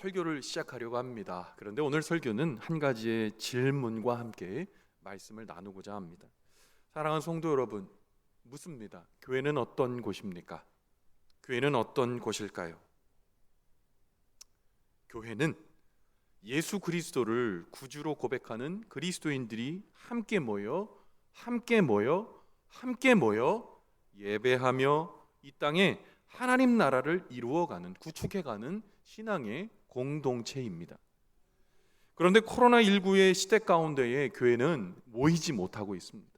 설교를 시작하려고 합니다. 그런데 오늘 설교는 한 가지의 질문과 함께 말씀을 나누고자 합니다. 사랑하는 성도 여러분, 묻습니다. 교회는 어떤 곳입니까? 교회는 어떤 곳일까요? 교회는 예수 그리스도를 구주로 고백하는 그리스도인들이 함께 모여 예배하며 이 땅에 하나님 나라를 이루어가는, 구축해가는 신앙의 공동체입니다. 그런데 코로나19의 시대 가운데에 교회는 모이지 못하고 있습니다.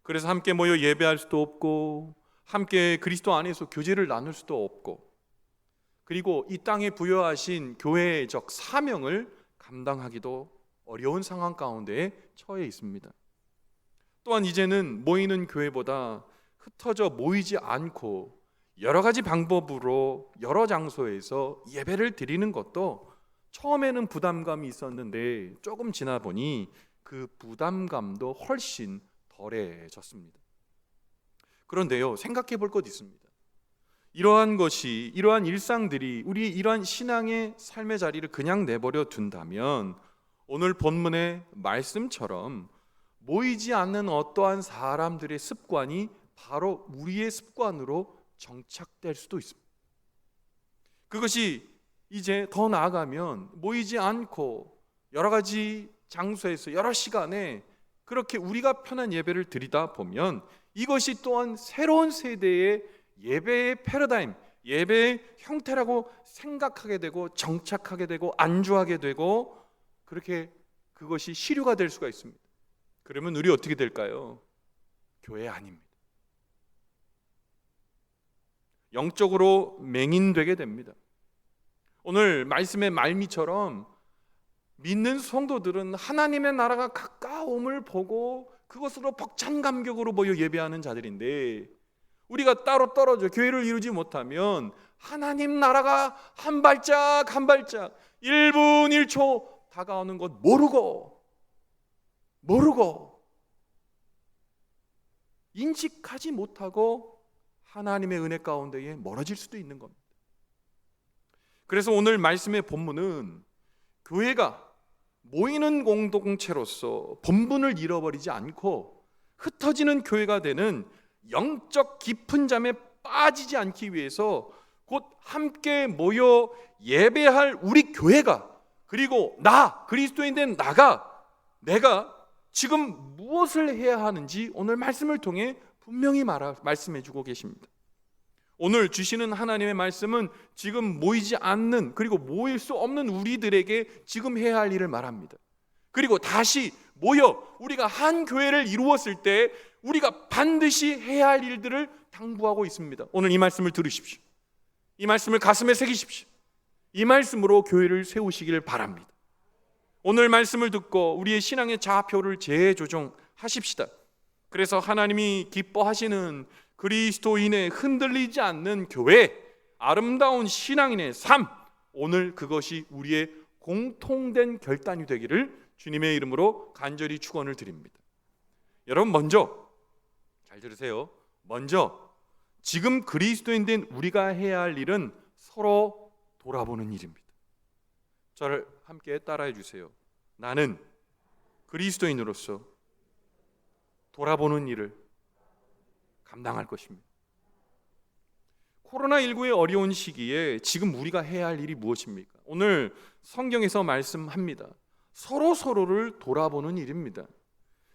그래서 함께 모여 예배할 수도 없고, 함께 그리스도 안에서 교제를 나눌 수도 없고, 그리고 이 땅에 부여하신 교회적 사명을 감당하기도 어려운 상황 가운데에 처해 있습니다. 또한 이제는 모이는 교회보다 흩어져 모이지 않고 여러 가지 방법으로 여러 장소에서 예배를 드리는 것도 처음에는 부담감이 있었는데 조금 지나 보니 그 부담감도 훨씬 덜해졌습니다. 그런데요, 생각해 볼 것 있습니다. 이러한 일상들이 우리 이러한 신앙의 삶의 자리를 그냥 내버려 둔다면 오늘 본문의 말씀처럼 모이지 않는 어떠한 사람들의 습관이 바로 우리의 습관으로 정착될 수도 있습니다. 그것이 이제 더 나아가면 모이지 않고 여러 가지 장소에서 여러 시간에 그렇게 우리가 편한 예배를 드리다 보면 이것이 또한 새로운 세대의 예배의 패러다임, 예배의 형태라고 생각하게 되고 정착하게 되고 안주하게 되고 그렇게 그것이 시류가 될 수가 있습니다. 그러면 우리 어떻게 될까요? 교회 아닙니다. 영적으로 맹인되게 됩니다. 오늘 말씀의 말미처럼 믿는 성도들은 하나님의 나라가 가까움을 보고 그것으로 벅찬 감격으로 모여 예배하는 자들인데, 우리가 따로 떨어져 교회를 이루지 못하면 하나님 나라가 한 발짝 1분 1초 다가오는 것 모르고 인식하지 못하고 하나님의 은혜 가운데에 멀어질 수도 있는 겁니다. 그래서 오늘 말씀의 본문은 교회가 모이는 공동체로서 본분을 잃어버리지 않고 흩어지는 교회가 되는 영적 깊은 잠에 빠지지 않기 위해서 곧 함께 모여 예배할 우리 교회가, 그리고 그리스도인 된 내가 지금 무엇을 해야 하는지 오늘 말씀을 통해 분명히 말씀해 주고 계십니다. 오늘 주시는 하나님의 말씀은 지금 모이지 않는, 그리고 모일 수 없는 우리들에게 지금 해야 할 일을 말합니다. 그리고 다시 모여 우리가 한 교회를 이루었을 때 우리가 반드시 해야 할 일들을 당부하고 있습니다. 오늘 이 말씀을 들으십시오. 이 말씀을 가슴에 새기십시오. 이 말씀으로 교회를 세우시길 바랍니다. 오늘 말씀을 듣고 우리의 신앙의 좌표를 재조정하십시다. 그래서 하나님이 기뻐하시는 그리스도인의 흔들리지 않는 교회, 아름다운 신앙인의 삶, 오늘 그것이 우리의 공통된 결단이 되기를 주님의 이름으로 간절히 축원을 드립니다. 여러분, 먼저 잘 들으세요. 먼저 지금 그리스도인 된 우리가 해야 할 일은 서로 돌아보는 일입니다. 저를 함께 따라해 주세요. 나는 그리스도인으로서 돌아보는 일을 감당할 것입니다. 코로나19의 어려운 시기에 지금 우리가 해야 할 일이 무엇입니까? 오늘 성경에서 말씀합니다. 서로를 돌아보는 일입니다.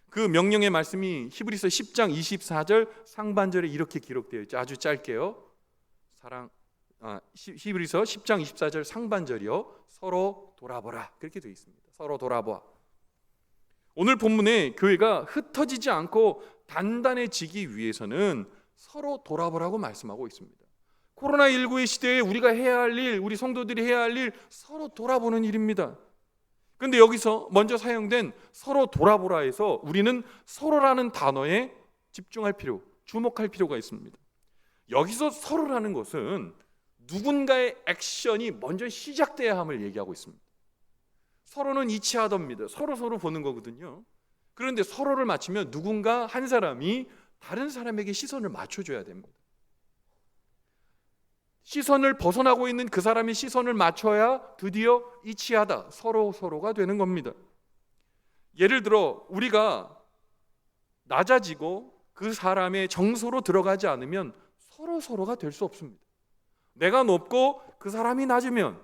그 명령의 말씀이 히브리서 10장 24절 상반절에 이렇게 기록되어 있죠. 아주 짧게요. 히브리서 10장 24절 상반절이요. 서로 돌아보라, 그렇게 되어 있습니다. 서로 돌아보아. 오늘 본문에 교회가 흩어지지 않고 단단해지기 위해서는 서로 돌아보라고 말씀하고 있습니다. 코로나19의 시대에 우리가 해야 할 일, 우리 성도들이 해야 할 일, 서로 돌아보는 일입니다. 그런데 여기서 먼저 사용된 서로 돌아보라 해서 우리는 서로라는 단어에 주목할 필요가 있습니다. 여기서 서로라는 것은 누군가의 액션이 먼저 시작돼야 함을 얘기하고 있습니다. 서로는 이치하답니다. 서로 보는 거거든요. 그런데 서로를 맞추면 누군가 한 사람이 다른 사람에게 시선을 맞춰줘야 됩니다. 시선을 벗어나고 있는 그 사람의 시선을 맞춰야 드디어 이치하다, 서로가 되는 겁니다. 예를 들어 우리가 낮아지고 그 사람의 정서로 들어가지 않으면 서로가 될 수 없습니다. 내가 높고 그 사람이 낮으면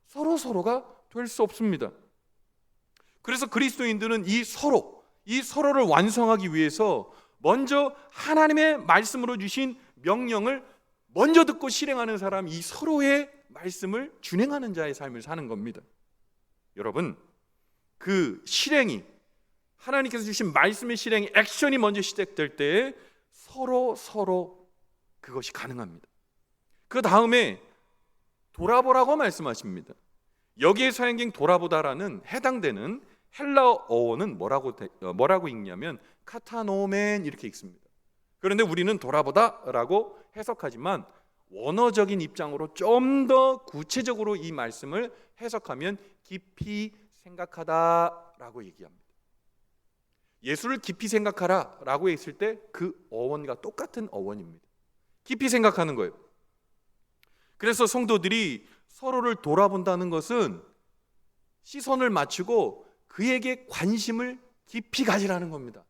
서로가 될 수 없습니다. 그래서 그리스도인들은 이 서로를 완성하기 위해서 먼저 하나님의 말씀으로 주신 명령을 먼저 듣고 실행하는 사람, 이 서로의 말씀을 준행하는 자의 삶을 사는 겁니다. 여러분, 그 실행이, 하나님께서 주신 말씀의 실행이, 액션이 먼저 시작될 때 서로 그것이 가능합니다. 그 다음에 돌아보라고 말씀하십니다. 여기에 사용된 돌아보다라는 해당되는 헬라어 어원은 뭐라고 읽냐면 카타노멘 이렇게 읽습니다. 그런데 우리는 돌아보다라고 해석하지만 원어적인 입장으로 좀 더 구체적으로 이 말씀을 해석하면 깊이 생각하다라고 얘기합니다. 예수를 깊이 생각하라라고 했을 때 그 어원과 똑같은 어원입니다. 깊이 생각하는 거예요. 그래서 성도들이 서로를 돌아본다는 것은 시선을 맞추고 그에게 관심을 깊이 가지라는 겁니다.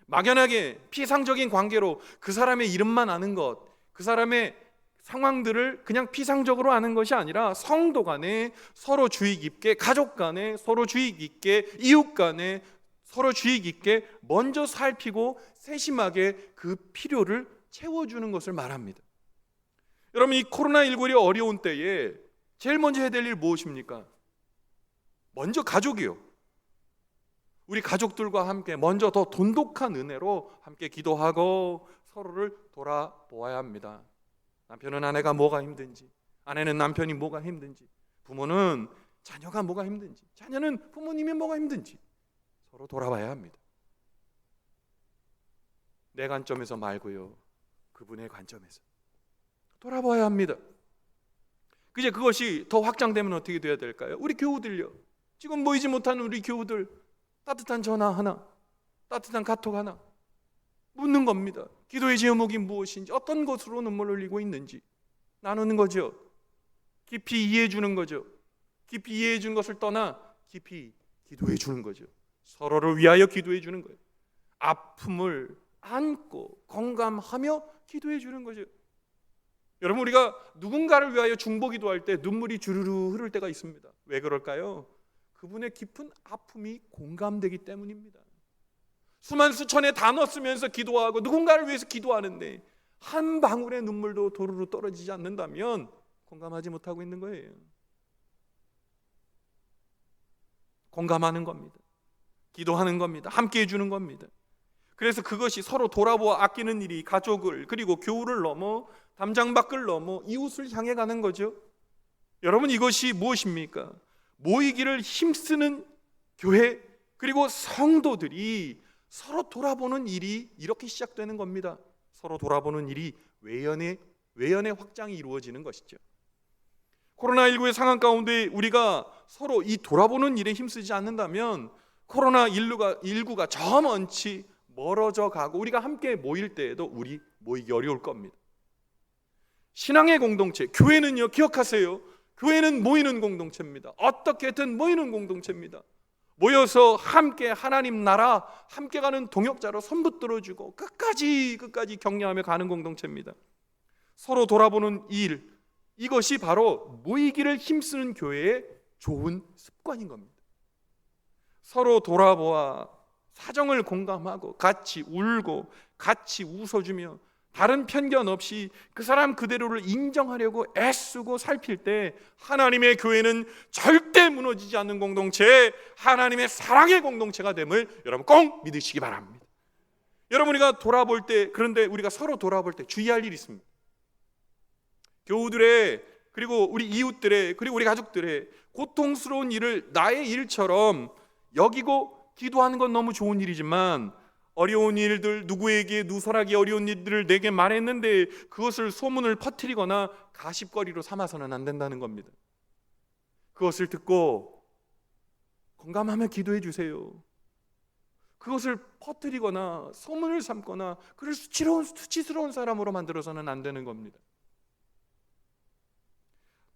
막연하게 피상적인 관계로 그 사람의 이름만 아는 것, 그 사람의 상황들을 그냥 피상적으로 아는 것이 아니라 성도 간에 서로 주의 깊게, 가족 간에 서로 주의 깊게, 이웃 간에 서로 주의 깊게 먼저 살피고 세심하게 그 필요를 채워주는 것을 말합니다. 여러분, 이 코로나19의 어려운 때에 제일 먼저 해야 될 일 무엇입니까? 먼저 가족이요. 우리 가족들과 함께 먼저 더 돈독한 은혜로 함께 기도하고 서로를 돌아보아야 합니다. 남편은 아내가 뭐가 힘든지, 아내는 남편이 뭐가 힘든지, 부모는 자녀가 뭐가 힘든지, 자녀는 부모님이 뭐가 힘든지 서로 돌아봐야 합니다. 내 관점에서 말고요, 그분의 관점에서 돌아봐야 합니다. 이제 그것이 더 확장되면 어떻게 돼야 될까요? 우리 교우들요, 지금 모이지 못하는 우리 교우들 따뜻한 전화 하나, 따뜻한 카톡 하나 묻는 겁니다. 기도의 제목이 무엇인지, 어떤 것으로 눈물을 흘리고 있는지 나누는 거죠. 깊이 이해해 주는 거죠. 깊이 이해해 준 것을 떠나 깊이 기도해 주는 거죠. 서로를 위하여 기도해 주는 거예요. 아픔을 안고 공감하며 기도해 주는 거죠. 여러분, 우리가 누군가를 위하여 중보기도할 때 눈물이 주르르 흐를 때가 있습니다. 왜 그럴까요? 그분의 깊은 아픔이 공감되기 때문입니다. 수만 수천에 다 넣었으면서 기도하고 누군가를 위해서 기도하는데 한 방울의 눈물도 도루루 떨어지지 않는다면 공감하지 못하고 있는 거예요. 공감하는 겁니다. 기도하는 겁니다. 함께 해주는 겁니다. 그래서 그것이 서로 돌아보아 아끼는 일이 가족을, 그리고 교우를 넘어 담장 밖을 넘어 이웃을 향해 가는 거죠. 여러분, 이것이 무엇입니까? 모이기를 힘쓰는 교회, 그리고 성도들이 서로 돌아보는 일이 이렇게 시작되는 겁니다. 서로 돌아보는 일이 외연의 확장이 이루어지는 것이죠. 코로나19의 상황 가운데 우리가 서로 이 돌아보는 일에 힘쓰지 않는다면 코로나19가 저 먼치 멀어져 가고 우리가 함께 모일 때에도 우리 모이기 어려울 겁니다. 신앙의 공동체, 교회는요, 기억하세요. 교회는 모이는 공동체입니다. 어떻게든 모이는 공동체입니다. 모여서 함께 하나님 나라 함께 가는 동역자로 손붙들어주고 끝까지 격려하며 가는 공동체입니다. 서로 돌아보는 일, 이것이 바로 모이기를 힘쓰는 교회의 좋은 습관인 겁니다. 서로 돌아보아 사정을 공감하고 같이 울고 같이 웃어주며 다른 편견 없이 그 사람 그대로를 인정하려고 애쓰고 살필 때 하나님의 교회는 절대 무너지지 않는 공동체, 하나님의 사랑의 공동체가 됨을 여러분 꼭 믿으시기 바랍니다. 여러분, 우리가 돌아볼 때, 그런데 우리가 서로 돌아볼 때 주의할 일이 있습니다. 교우들의, 그리고 우리 이웃들의, 그리고 우리 가족들의 고통스러운 일을 나의 일처럼 여기고 기도하는 건 너무 좋은 일이지만 어려운 일들, 누설하기 어려운 일들을 내게 말했는데 그것을 소문을 퍼뜨리거나 가십거리로 삼아서는 안 된다는 겁니다. 그것을 듣고 공감하며 기도해 주세요. 그것을 퍼뜨리거나 소문을 삼거나 그를 수치스러운 사람으로 만들어서는 안 되는 겁니다.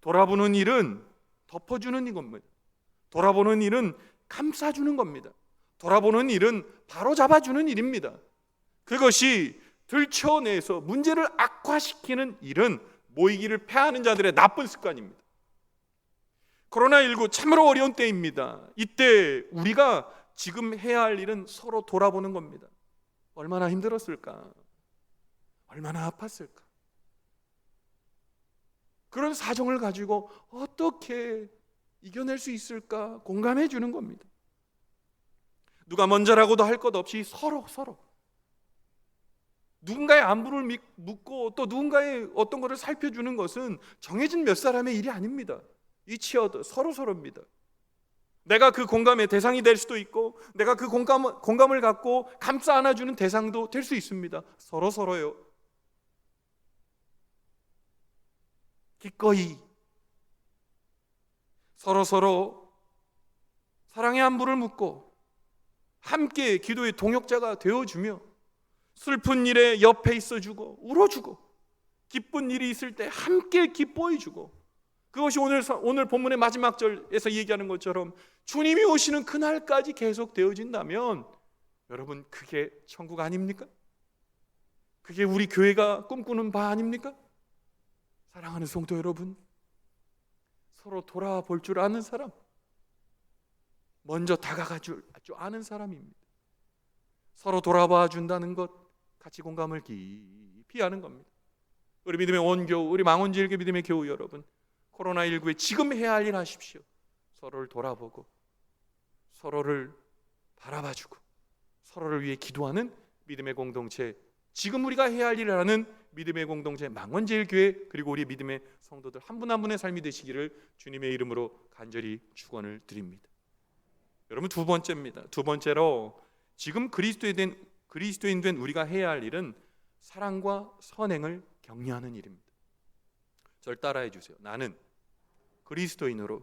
돌아보는 일은 덮어주는 겁니다. 돌아보는 일은 감싸주는 겁니다. 돌아보는 일은 바로잡아주는 일입니다. 그것이 들춰내서 문제를 악화시키는 일은 모이기를 패하는 자들의 나쁜 습관입니다. 코로나19 참으로 어려운 때입니다. 이때 우리가 지금 해야 할 일은 서로 돌아보는 겁니다. 얼마나 힘들었을까? 얼마나 아팠을까? 그런 사정을 가지고 어떻게 이겨낼 수 있을까? 공감해 주는 겁니다. 누가 먼저라고도 할 것 없이 서로 누군가의 안부를 묻고 또 누군가의 어떤 것을 살펴주는 것은 정해진 몇 사람의 일이 아닙니다. 이치어드 서로입니다. 내가 그 공감의 대상이 될 수도 있고 내가 그 공감을 갖고 감싸 안아주는 대상도 될 수 있습니다. 서로요. 기꺼이 서로 사랑의 안부를 묻고 함께 기도의 동역자가 되어주며 슬픈 일에 옆에 있어주고 울어주고 기쁜 일이 있을 때 함께 기뻐해주고, 그것이 오늘 본문의 마지막 절에서 얘기하는 것처럼 주님이 오시는 그날까지 계속 되어진다면 여러분, 그게 천국 아닙니까? 그게 우리 교회가 꿈꾸는 바 아닙니까? 사랑하는 성도 여러분, 서로 돌아볼 줄 아는 사람, 먼저 다가가 줄 아는 사람입니다. 서로 돌아봐 준다는 것, 같이 공감을 깊이 하는 겁니다. 우리 믿음의 온교우, 우리 망원지일교 믿음의 교우 여러분, 코로나19에 지금 해야 할 일 하십시오. 서로를 돌아보고 서로를 바라봐주고 서로를 위해 기도하는 믿음의 공동체, 지금 우리가 해야 할 일을 하는 믿음의 공동체 망원제일교회, 그리고 우리 믿음의 성도들 한 분 한 분의 삶이 되시기를 주님의 이름으로 간절히 축원을 드립니다. 여러분, 두 번째로 지금 그리스도인 된 우리가 해야 할 일은 사랑과 선행을 격려하는 일입니다. 절 따라해 주세요. 나는 그리스도인으로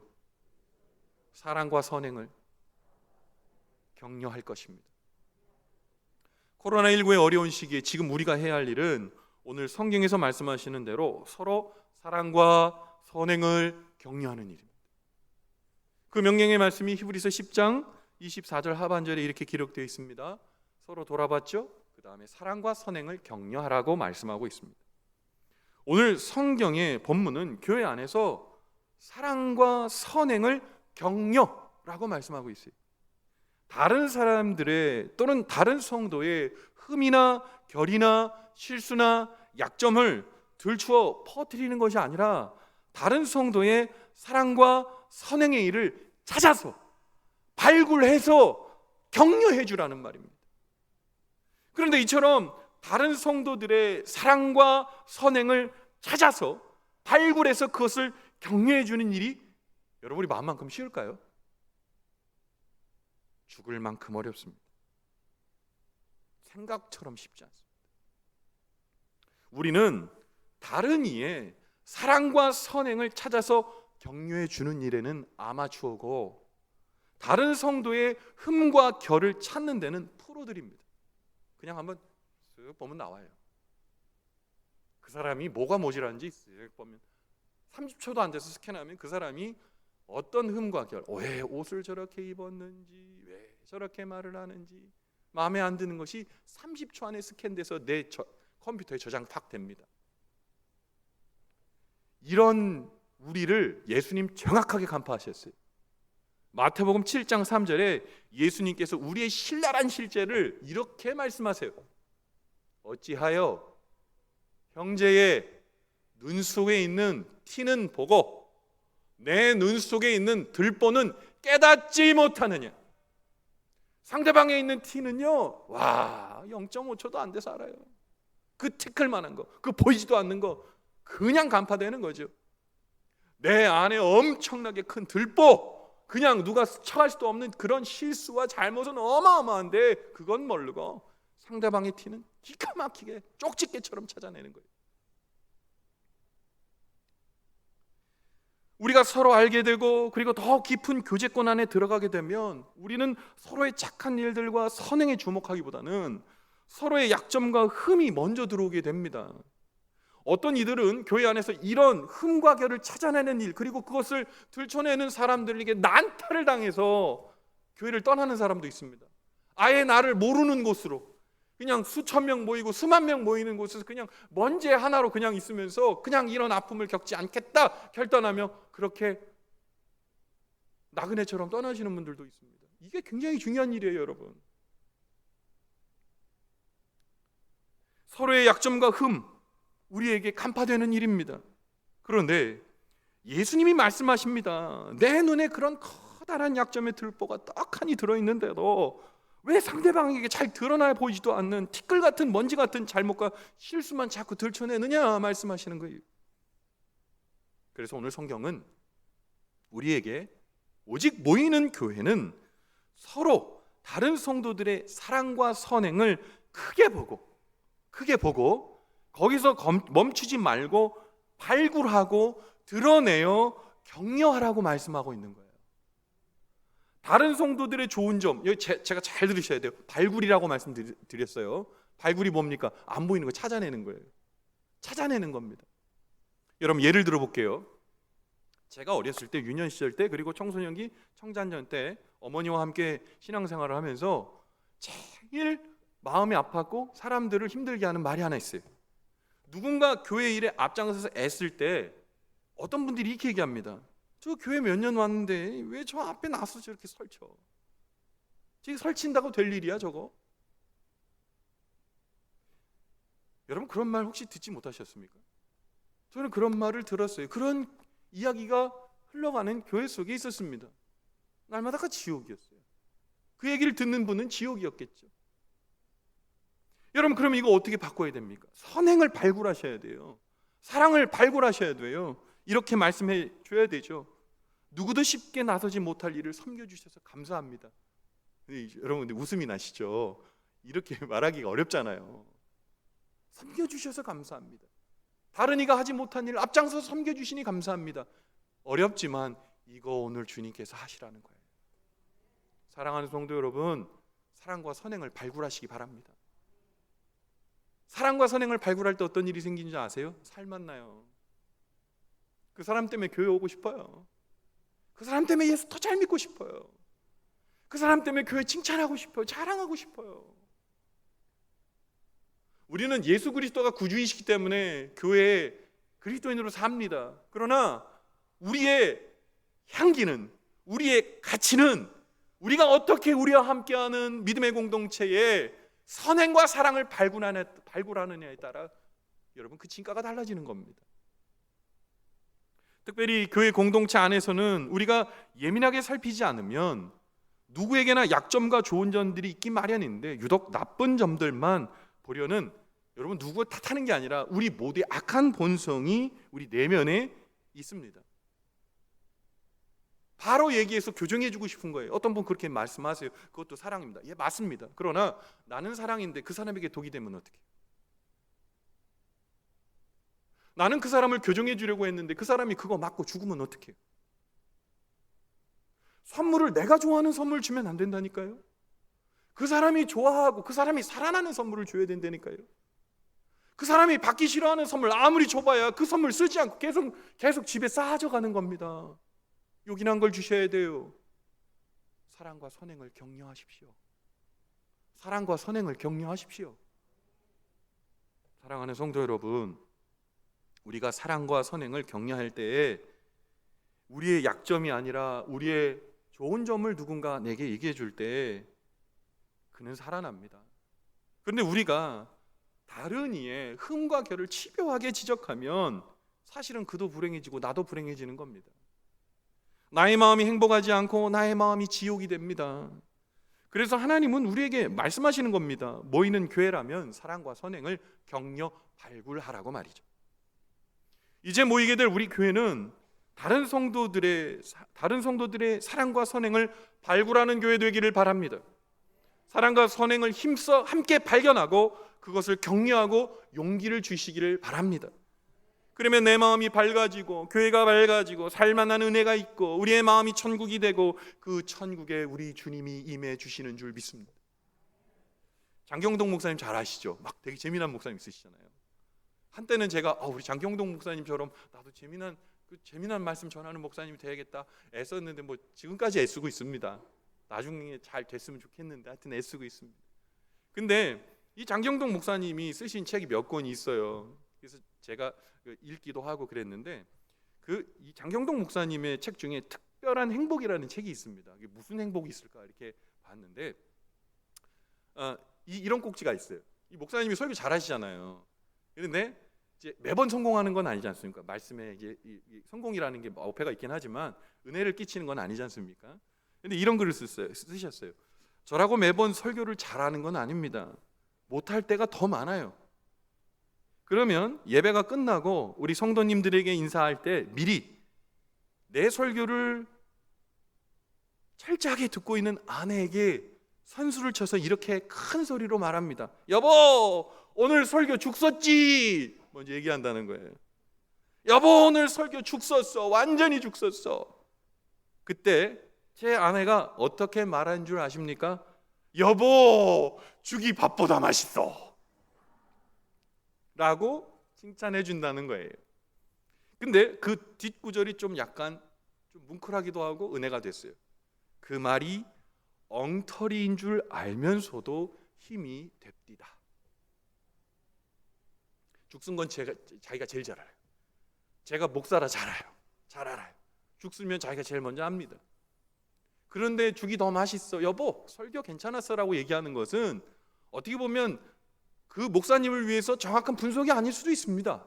사랑과 선행을 격려할 것입니다. 코로나19의 어려운 시기에 지금 우리가 해야 할 일은 오늘 성경에서 말씀하시는 대로 서로 사랑과 선행을 격려하는 일입니다. 그 명령의 말씀이 히브리서 10장 24절 하반절에 이렇게 기록되어 있습니다. 서로 돌아봤죠? 그 다음에 사랑과 선행을 격려하라고 말씀하고 있습니다. 오늘 성경의 본문은 교회 안에서 사랑과 선행을 격려라고 말씀하고 있어요. 다른 사람들의 또는 다른 성도의 흠이나 결이나 실수나 약점을 들추어 퍼뜨리는 것이 아니라 다른 성도의 사랑과 선행의 일을 찾아서 발굴해서 격려해 주라는 말입니다. 그런데 이처럼 다른 성도들의 사랑과 선행을 찾아서 발굴해서 그것을 격려해 주는 일이 여러분이 마음만큼 쉬울까요? 죽을 만큼 어렵습니다. 생각처럼 쉽지 않습니다. 우리는 다른 이의 사랑과 선행을 찾아서 격려해 주는 일에는 아마추어고, 다른 성도의 흠과 결을 찾는 데는 프로들입니다. 그냥 한번 쓱 보면 나와요. 그 사람이 뭐가 모자란지 쓱 보면 30초도 안 돼서 스캔하면 그 사람이 어떤 흠과 결, 왜 옷을 저렇게 입었는지, 왜 저렇게 말을 하는지 마음에 안 드는 것이 30초 안에 스캔돼서 내 컴퓨터에 저장 팍 됩니다. 이런 우리를 예수님 정확하게 간파하셨어요. 마태복음 7장 3절에 예수님께서 우리의 신랄한 실제를 이렇게 말씀하세요. 어찌하여 형제의 눈 속에 있는 티는 보고 내 눈 속에 있는 들보는 깨닫지 못하느냐. 상대방에 있는 티는요, 와, 0.5초도 안 돼서 알아요. 그 티끌 만한 거, 그 보이지도 않는 거 그냥 간파되는 거죠. 내 안에 엄청나게 큰 들보, 그냥 누가 스쳐갈 수도 없는 그런 실수와 잘못은 어마어마한데 그건 모르고 상대방의 티는 기가 막히게 쪽집게처럼 찾아내는 거예요. 우리가 서로 알게 되고 그리고 더 깊은 교제권 안에 들어가게 되면 우리는 서로의 착한 일들과 선행에 주목하기보다는 서로의 약점과 흠이 먼저 들어오게 됩니다. 어떤 이들은 교회 안에서 이런 흠과 결을 찾아내는 일, 그리고 그것을 들춰내는 사람들에게 난타를 당해서 교회를 떠나는 사람도 있습니다. 아예 나를 모르는 곳으로, 그냥 수천 명 모이고 수만 명 모이는 곳에서 그냥 먼지 하나로 그냥 있으면서 그냥 이런 아픔을 겪지 않겠다 결단하며 그렇게 나그네처럼 떠나시는 분들도 있습니다. 이게 굉장히 중요한 일이에요, 여러분. 서로의 약점과 흠, 우리에게 간파되는 일입니다. 그런데 예수님이 말씀하십니다. 내 눈에 그런 커다란 약점의 들보가 떡하니 들어있는데도 왜 상대방에게 잘 드러나 보이지도 않는 티끌 같은 먼지 같은 잘못과 실수만 자꾸 들춰내느냐 말씀하시는 거예요. 그래서 오늘 성경은 우리에게 오직 모이는 교회는 서로 다른 성도들의 사랑과 선행을 크게 보고 거기서 멈추지 말고 발굴하고 드러내어 격려하라고 말씀하고 있는 거예요. 다른 성도들의 좋은 점, 제가 잘 들으셔야 돼요. 발굴이라고 말씀드렸어요. 발굴이 뭡니까? 안 보이는 거 찾아내는 거예요. 찾아내는 겁니다. 여러분 예를 들어 볼게요. 제가 어렸을 때, 유년 시절 때, 그리고 청소년기, 청자년 때 어머니와 함께 신앙생활을 하면서 제일 마음이 아팠고 사람들을 힘들게 하는 말이 하나 있어요. 누군가 교회 일에 앞장서서 애쓸 때 어떤 분들이 이렇게 얘기합니다. 저 교회 몇 년 왔는데 왜 저 앞에 나서 저렇게 설쳐? 지금 설친다고 될 일이야 저거? 여러분 그런 말 혹시 듣지 못하셨습니까? 저는 그런 말을 들었어요. 그런 이야기가 흘러가는 교회 속에 있었습니다. 날마다가 지옥이었어요. 그 얘기를 듣는 분은 지옥이었겠죠. 여러분 그럼 이거 어떻게 바꿔야 됩니까? 선행을 발굴하셔야 돼요. 사랑을 발굴하셔야 돼요. 이렇게 말씀해 줘야 되죠. 누구도 쉽게 나서지 못할 일을 섬겨주셔서 감사합니다. 여러분 근데 웃음이 나시죠? 이렇게 말하기가 어렵잖아요. 섬겨주셔서 감사합니다. 다른 이가 하지 못한 일을 앞장서서 섬겨주시니 감사합니다. 어렵지만 이거 오늘 주님께서 하시라는 거예요. 사랑하는 성도 여러분, 사랑과 선행을 발굴하시기 바랍니다. 사랑과 선행을 발굴할 때 어떤 일이 생기는지 아세요? 살만 나요. 그 사람 때문에 교회 오고 싶어요. 그 사람 때문에 예수 더 잘 믿고 싶어요. 그 사람 때문에 교회 칭찬하고 싶어요. 자랑하고 싶어요. 우리는 예수 그리스도가 구주이시기 때문에 교회에 그리스도인으로 삽니다. 그러나 우리의 향기는, 우리의 가치는 우리가 어떻게 우리와 함께하는 믿음의 공동체에 선행과 사랑을 발굴하느냐에 따라 여러분 그 진가가 달라지는 겁니다. 특별히 교회 공동체 안에서는 우리가 예민하게 살피지 않으면 누구에게나 약점과 좋은 점들이 있기 마련인데 유독 나쁜 점들만 보려는, 여러분 누구 탓하는 게 아니라 우리 모두의 악한 본성이 우리 내면에 있습니다. 바로 얘기해서 교정해주고 싶은 거예요. 어떤 분 그렇게 말씀하세요. 그것도 사랑입니다. 예, 맞습니다. 그러나 나는 사랑인데 그 사람에게 독이 되면 어떡해? 나는 그 사람을 교정해 주려고 했는데 그 사람이 그거 맞고 죽으면 어떡해요? 선물을 내가 좋아하는 선물 주면 안 된다니까요. 그 사람이 좋아하고 그 사람이 살아나는 선물을 줘야 된다니까요. 그 사람이 받기 싫어하는 선물 아무리 줘봐야 그 선물 쓰지 않고 계속 집에 쌓아져 가는 겁니다. 요긴한 걸 주셔야 돼요. 사랑과 선행을 격려하십시오. 사랑과 선행을 격려하십시오. 사랑하는 성도 여러분, 우리가 사랑과 선행을 격려할 때에 우리의 약점이 아니라 우리의 좋은 점을 누군가 내게 얘기해 줄 때 그는 살아납니다. 그런데 우리가 다른 이의 흠과 결을 치묘하게 지적하면 사실은 그도 불행해지고 나도 불행해지는 겁니다. 나의 마음이 행복하지 않고 나의 마음이 지옥이 됩니다. 그래서 하나님은 우리에게 말씀하시는 겁니다. 모이는 교회라면 사랑과 선행을 격려 발굴하라고 말이죠. 이제 모이게 될 우리 교회는 다른 성도들의 사랑과 선행을 발굴하는 교회 되기를 바랍니다. 사랑과 선행을 힘써 함께 발견하고 그것을 격려하고 용기를 주시기를 바랍니다. 그러면 내 마음이 밝아지고 교회가 밝아지고 살만한 은혜가 있고 우리의 마음이 천국이 되고 그 천국에 우리 주님이 임해 주시는 줄 믿습니다. 장경동 목사님 잘 아시죠? 막 되게 재미난 목사님 있으시잖아요. 한때는 제가 우리 장경동 목사님처럼 나도 재미난 말씀 전하는 목사님이 돼야겠다 애썼는데 뭐 지금까지 애쓰고 있습니다. 나중에 잘 됐으면 좋겠는데 하여튼 애쓰고 있습니다. 근데 이 장경동 목사님이 쓰신 책이 몇 권이 있어요. 그래서 제가 읽기도 하고 그랬는데 이 장경동 목사님의 책 중에 특별한 행복이라는 책이 있습니다. 이게 무슨 행복이 있을까 이렇게 봤는데 이런 꼭지가 있어요. 이 목사님이 설교 잘하시잖아요. 그런데 이제 매번 성공하는 건 아니지 않습니까? 말씀에 이제 성공이라는 게 어폐가 있긴 하지만 은혜를 끼치는 건 아니지 않습니까? 근데 이런 글을 쓰셨어요. 저라고 매번 설교를 잘하는 건 아닙니다. 못할 때가 더 많아요. 그러면 예배가 끝나고 우리 성도님들에게 인사할 때 미리 내 설교를 철저하게 듣고 있는 아내에게 선수를 쳐서 이렇게 큰 소리로 말합니다. 여보, 오늘 설교 죽 썼지? 먼저 얘기한다는 거예요. 여보, 오늘 설교 죽 썼어. 완전히 죽 썼어. 그때 제 아내가 어떻게 말한 줄 아십니까? 여보, 죽이 밥보다 맛있어 라고 칭찬해 준다는 거예요. 근데 그 뒷구절이 좀 약간 좀 뭉클하기도 하고 은혜가 됐어요. 그 말이 엉터리인 줄 알면서도 힘이 됩디다. 죽 쓴 건 자기가 제일 잘 알아요. 제가 목사라 잘 알아요. 죽 쓰면 자기가 제일 먼저 압니다. 그런데 죽이 더 맛있어. 여보, 설교 괜찮았어 라고 얘기하는 것은 어떻게 보면 그 목사님을 위해서 정확한 분석이 아닐 수도 있습니다.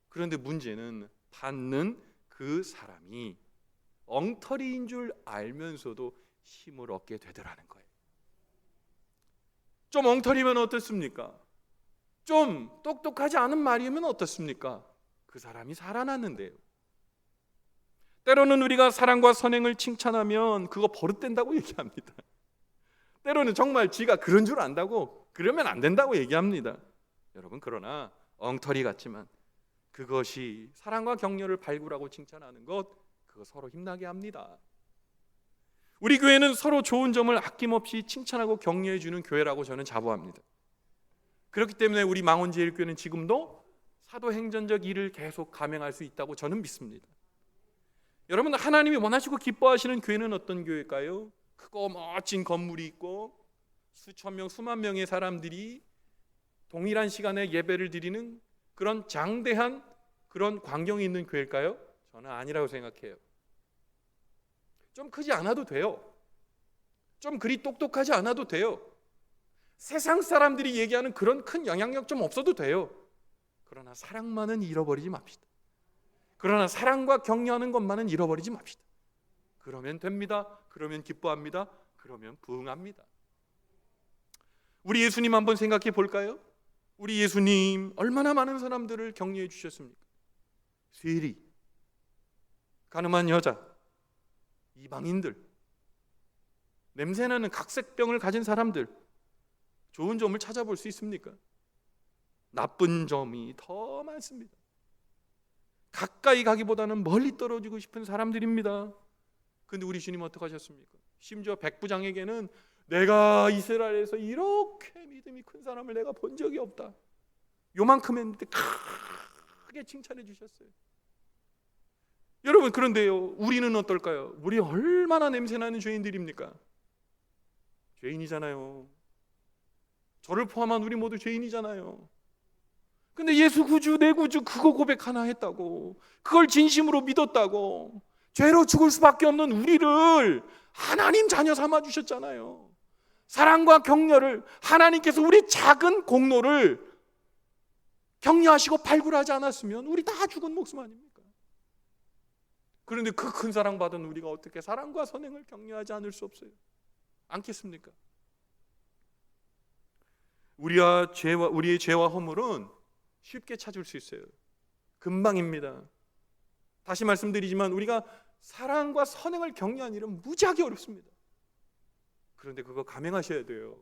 그런데 문제는 받는 그 사람이 엉터리인 줄 알면서도 힘을 얻게 되더라는 거예요. 좀 엉터리면 어떻습니까? 좀 똑똑하지 않은 말이면 어떻습니까? 그 사람이 살아났는데요. 때로는 우리가 사랑과 선행을 칭찬하면 그거 버릇된다고 얘기합니다. 때로는 정말 지가 그런 줄 안다고 그러면 안 된다고 얘기합니다. 여러분, 그러나 엉터리 같지만 그것이 사랑과 격려를 발굴하고 칭찬하는 것, 그거 서로 힘나게 합니다. 우리 교회는 서로 좋은 점을 아낌없이 칭찬하고 격려해 주는 교회라고 저는 자부합니다. 그렇기 때문에 우리 망원제일교회는 지금도 사도행전적 일을 계속 감행할 수 있다고 저는 믿습니다. 여러분, 하나님이 원하시고 기뻐하시는 교회는 어떤 교회일까요? 크고 멋진 건물이 있고 수천 명, 수만 명의 사람들이 동일한 시간에 예배를 드리는 그런 장대한 그런 광경이 있는 교회일까요? 저는 아니라고 생각해요. 좀 크지 않아도 돼요. 좀 그리 똑똑하지 않아도 돼요. 세상 사람들이 얘기하는 그런 큰 영향력 좀 없어도 돼요. 그러나 사랑만은 잃어버리지 맙시다. 그러나 사랑과 격려하는 것만은 잃어버리지 맙시다. 그러면 됩니다. 그러면 기뻐합니다. 그러면 부응합니다. 우리 예수님 한번 생각해 볼까요? 우리 예수님 얼마나 많은 사람들을 격려해 주셨습니까? 세리, 가늠한 여자, 이방인들, 냄새나는 각색병을 가진 사람들, 좋은 점을 찾아볼 수 있습니까? 나쁜 점이 더 많습니다. 가까이 가기보다는 멀리 떨어지고 싶은 사람들입니다. 근데 우리 주님 어떻게 하셨습니까? 심지어 백부장에게는 내가 이스라엘에서 이렇게 믿음이 큰 사람을 내가 본 적이 없다, 요만큼 했는데 크게 칭찬해 주셨어요. 여러분, 그런데요, 우리는 어떨까요? 우리 얼마나 냄새나는 죄인들입니까? 죄인이잖아요. 저를 포함한 우리 모두 죄인이잖아요. 근데 예수 구주, 내 구주, 그거 고백 하나 했다고, 그걸 진심으로 믿었다고 죄로 죽을 수밖에 없는 우리를 하나님 자녀 삼아 주셨잖아요. 사랑과 격려를, 하나님께서 우리 작은 공로를 격려하시고 발굴하지 않았으면 우리 다 죽은 목숨 아닙니까? 그런데 그 큰 사랑 받은 우리가 어떻게 사랑과 선행을 격려하지 않을 수 없어요? 않겠습니까? 우리의 죄와 허물은 쉽게 찾을 수 있어요. 금방입니다. 다시 말씀드리지만 우리가 사랑과 선행을 격려하는 일은 무지하게 어렵습니다. 그런데 그거 감행하셔야 돼요.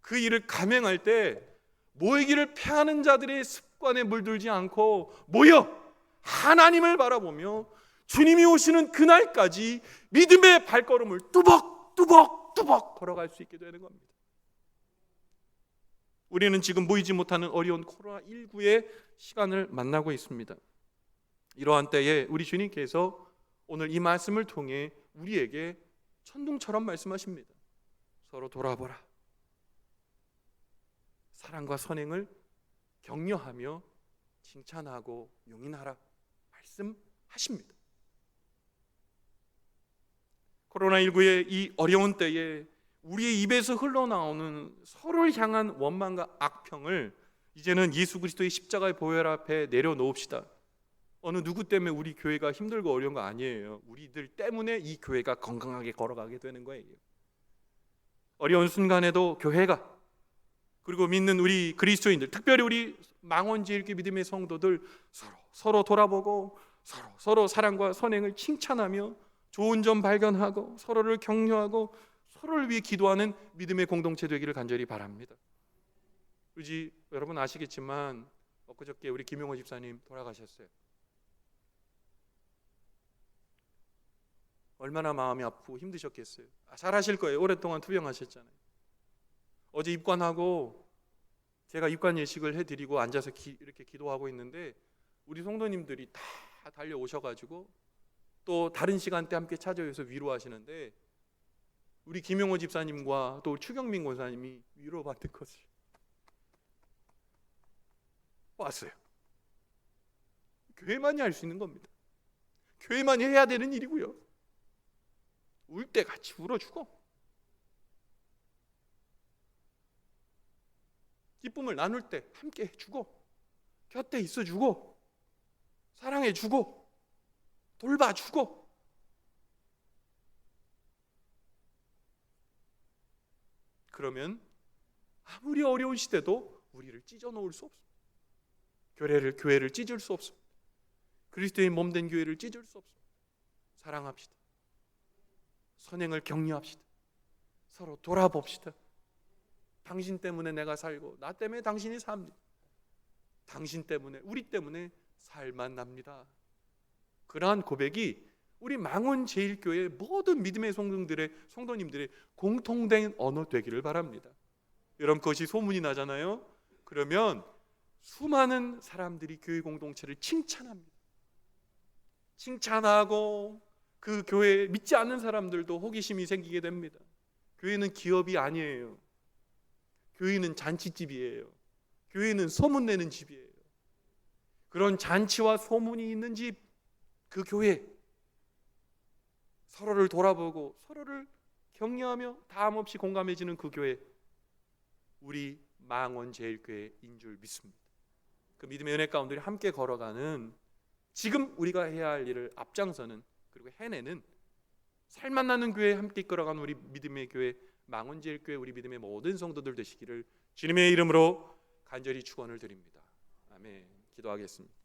그 일을 감행할 때 모이기를 패하는 자들의 습관에 물들지 않고 모여 하나님을 바라보며 주님이 오시는 그날까지 믿음의 발걸음을 뚜벅뚜벅 걸어갈 수 있게 되는 겁니다. 우리는 지금 모이지 못하는 어려운 코로나19의 시간을 만나고 있습니다. 이러한 때에 우리 주님께서 오늘 이 말씀을 통해 우리에게 천둥처럼 말씀하십니다. 서로 돌아보라. 사랑과 선행을 격려하며 칭찬하고 용인하라 말씀하십니다. 코로나19의 이 어려운 때에 우리의 입에서 흘러나오는 서로를 향한 원망과 악평을 이제는 예수 그리스도의 십자가의 보혈 앞에 내려놓읍시다. 어느 누구 때문에 우리 교회가 힘들고 어려운 거 아니에요. 우리들 때문에 이 교회가 건강하게 걸어가게 되는 거예요. 어려운 순간에도 교회가, 그리고 믿는 우리 그리스도인들, 특별히 우리 망원제일교회 믿음의 성도들 서로 돌아보고 서로 사랑과 선행을 칭찬하며 좋은 점 발견하고 서로를 격려하고 서로를 위해 기도하는 믿음의 공동체 되기를 간절히 바랍니다. 여러분 아시겠지만 엊그저께 우리 김용호 집사님 돌아가셨어요. 얼마나 마음이 아프고 힘드셨겠어요. 잘하실 거예요. 오랫동안 투병하셨잖아요. 어제 입관하고 제가 입관 예식을 해드리고 앉아서 이렇게 기도하고 있는데 우리 성도님들이 다 달려오셔가지고 또 다른 시간대 함께 찾아와서 위로하시는데 우리 김용호 집사님과 또 추경민 권사님이 위로받는 것을 왔어요. 교회만이 할 수 있는 겁니다. 교회만이 해야 되는 일이고요. 울 때 같이 울어주고 기쁨을 나눌 때 함께 해주고 곁에 있어주고 사랑해주고 돌봐주고, 그러면 아무리 어려운 시대도 우리를 찢어놓을 수 없습니다. 교회를 찢을 수 없습니다. 그리스도의 몸된 교회를 찢을 수 없습니다. 사랑합시다. 선행을 격려합시다. 서로 돌아봅시다. 당신 때문에 내가 살고 나 때문에 당신이 삽니다. 당신 때문에, 우리 때문에 살만 납니다. 그러한 고백이 우리 망원제일교회 모든 믿음의 성도님들의 공통된 언어 되기를 바랍니다. 여러분, 그것이 소문이 나잖아요. 그러면 수많은 사람들이 교회 공동체를 칭찬합니다. 칭찬하고 그 교회에 믿지 않는 사람들도 호기심이 생기게 됩니다. 교회는 기업이 아니에요. 교회는 잔치집이에요. 교회는 소문내는 집이에요. 그런 잔치와 소문이 있는 집, 그 교회, 서로를 돌아보고 서로를 격려하며 다함 없이 공감해지는 그 교회, 우리 망원제일교회인 줄 믿습니다. 그 믿음의 은혜 가운데 함께 걸어가는, 지금 우리가 해야 할 일을 앞장서는, 그리고 해내는, 살만 나는 교회에 함께 이끌어가는 우리 믿음의 교회 망원제일교회, 우리 믿음의 모든 성도들 되시기를 주님의 이름으로 간절히 축원을 드립니다. 아멘. 기도하겠습니다.